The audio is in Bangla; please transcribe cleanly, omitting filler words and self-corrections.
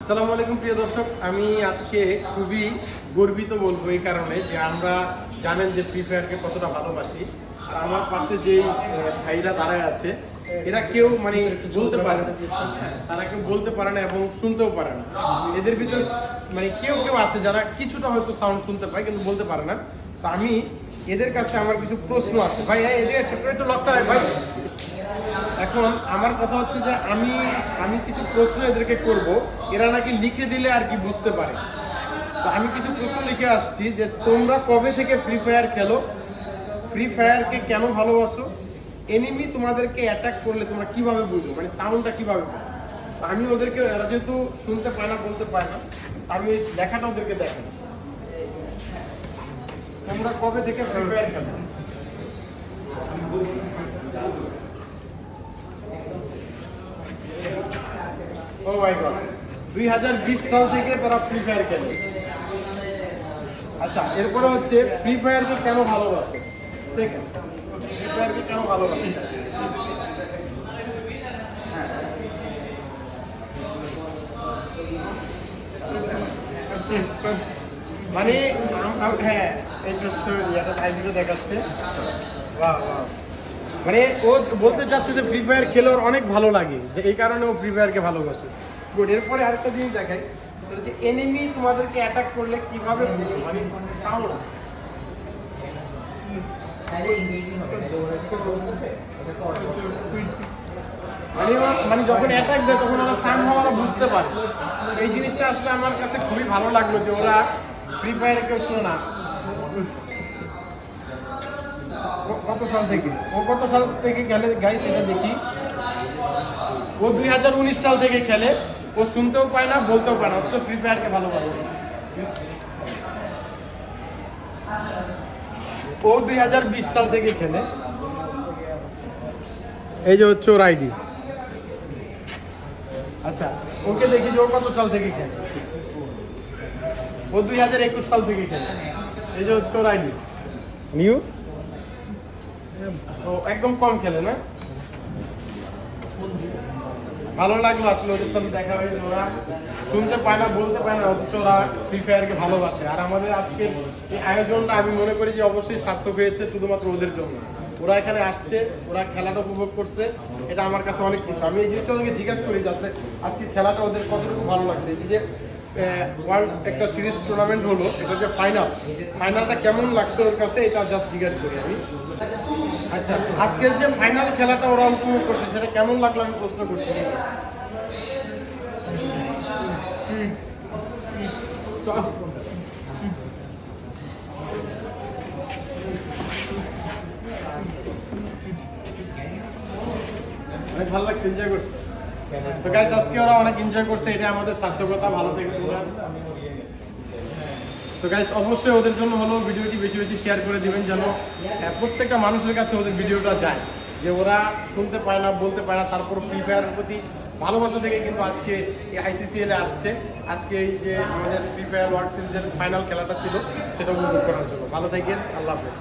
আসসালামু আলাইকুম প্রিয় দর্শক, আমি আজকে খুবই গর্বিত বলবো এই কারণে যে আমরা জানেন যে ফ্রি ফায়ারকে কতটা ভালোবাসি। আর আমার পাশে যেই ভাইরা দাঁড়ায় আছে এরা কেউ মানে বলতে পারে না, তারা কেউ বলতে পারে না এবং শুনতেও পারে না। এদের ভিতর মানে কেউ কেউ আছে যারা কিছুটা হয়তো সাউন্ড শুনতে পায় কিন্তু বলতে পারে না। তো আমি এদের কাছে আমার কিছু প্রশ্ন আছে। ভাই এদের একটু লকটা হয় ভাই। এখন আমার কথা হচ্ছে যে আমি কিছু প্রশ্ন এদেরকে করব, এরা নাকি লিখে দিলে আর কি বুঝতে পারে। তো আমি কিছু প্রশ্ন লিখে আসছি যে তোমরা কবে থেকে ফ্রি ফায়ার খেলো, ফ্রি ফায়ারকে কেন ভালোবাসো, এনিমি তোমাদেরকে অ্যাটাক করলে তোমরা কিভাবে বুঝো, মানে সাউন্ডটা কিভাবে পাও। আমি ওদেরকে, এরা যেহেতু শুনতে পায় না বলতে পায় না, আমি ওই লেখাটা ওদেরকে দেখাই। তোমরা কবে থেকে ফ্রি ফায়ার খেলো? ও মাই গড, 2020 সাল থেকে তারা ফ্রি ফায়ার খেলে। আচ্ছা, এরপরে হচ্ছে ফ্রি ফায়ারকে কেন ভালোবাসে। সেকেন্ড, ফ্রি ফায়ারকে কেন ভালোবাসে। মানে হ্যাঁ, এই হচ্ছে ইয়াটা আইডিটা দেখাচ্ছে। বাহ বাহ, মানে ও বলতে চাচ্ছে যে ফ্রি ফায়ার খেলে ওর অনেক ভালো লাগে, যে এই কারণে ও ফ্রি ফায়ারকে ভালোবাসে। গুড। এরপরে আরেকটা জিনিস দেখাই, সেটা হচ্ছে এনিমি তোমাদেরকে অ্যাটাক করলে কিভাবে বুঝো, মানে সাউন্ড। মানে যখন অ্যাটাক দেয় তখন ওরা সাউন্ড ওরা বুঝতে পারে। এই জিনিসটা আসলে আমার কাছে খুবই ভালো লাগলো যে ওরা ফ্রি ফায়ারে কেউ শোনে না। কত সাল থেকে খেলে গাইস এটা দেখি। ও 2019 সাল থেকে খেলে, ও শুনতেও পায় না বলতেও পায় না, অথচ ফ্রি ফায়ারকে ভালোবাসে। ও 2020 সাল থেকে খেলে, এই যে হচ্ছে ওর আইডি। আচ্ছা, ওকে দেখি যে ও কত সাল থেকে খেলে। ও 2021 সাল থেকে খেলে, এই যে হচ্ছে ওর আইডি নিউ। ও একদম কম খেলে না। ভালো লাগলো আসলে ওদের সাথে দেখা হয়ে, ওরা শুনতে পায় না বলতে পায় না, অথচ ওরা ফ্রি ফায়ারকে ভালোবাসে। আর আমাদের আজকে এই আয়োজনটা আমি মনে করি যে অবশ্যই সার্থক হয়েছে শুধুমাত্র ওদের জন্য। ওরা এখানে আসছে, ওরা খেলাটা উপভোগ করছে, এটা আমার কাছে অনেক কিছু। আমি এই জিনিসটা ওদেরকে জিজ্ঞাসা করি যাতে আজকে খেলাটা ওদের কতটুকু ভালো লাগছে। এই যে ওয়ার্ল্ড একটা সিরিজ টুর্নামেন্ট হলো, এটা যে ফাইনালটা কেমন লাগছে ওর কাছে, এটা জাস্ট জিজ্ঞাসা করি আমি। আচ্ছা, আজকের যে ফাইনাল খেলাটা ওরা উপভোগ করছে সেটা কেমন লাগলো আমি প্রশ্ন করছি। অনেক ভালো লাগছে, এনজয় করছে। তো গাইস, আজকে ওরা অনেক এনজয় করছে, এটা আমাদের সার্থকতা। ভালো থেকে তোমরা। তো গাইস, অবশ্যই ওদের জন্য হলো ভিডিওটি বেশি বেশি শেয়ার করে দিবেন, যেন প্রত্যেকটা মানুষের কাছে ওদের ভিডিওটা যায়, যে ওরা শুনতে পায় না বলতে পায় না, তারপর ফ্রি ফায়ারের প্রতি ভালোবাসা থেকে কিন্তু আজকে এই ICCL-এ আসছে। আজকে এই যে আমাদের ফ্রি ফায়ার ওয়ার্ল্ড সিরিজের ফাইনাল খেলাটা ছিল সেটা উপভোগ করার জন্য। ভালো থাকেন, আল্লাহ হাফেজ।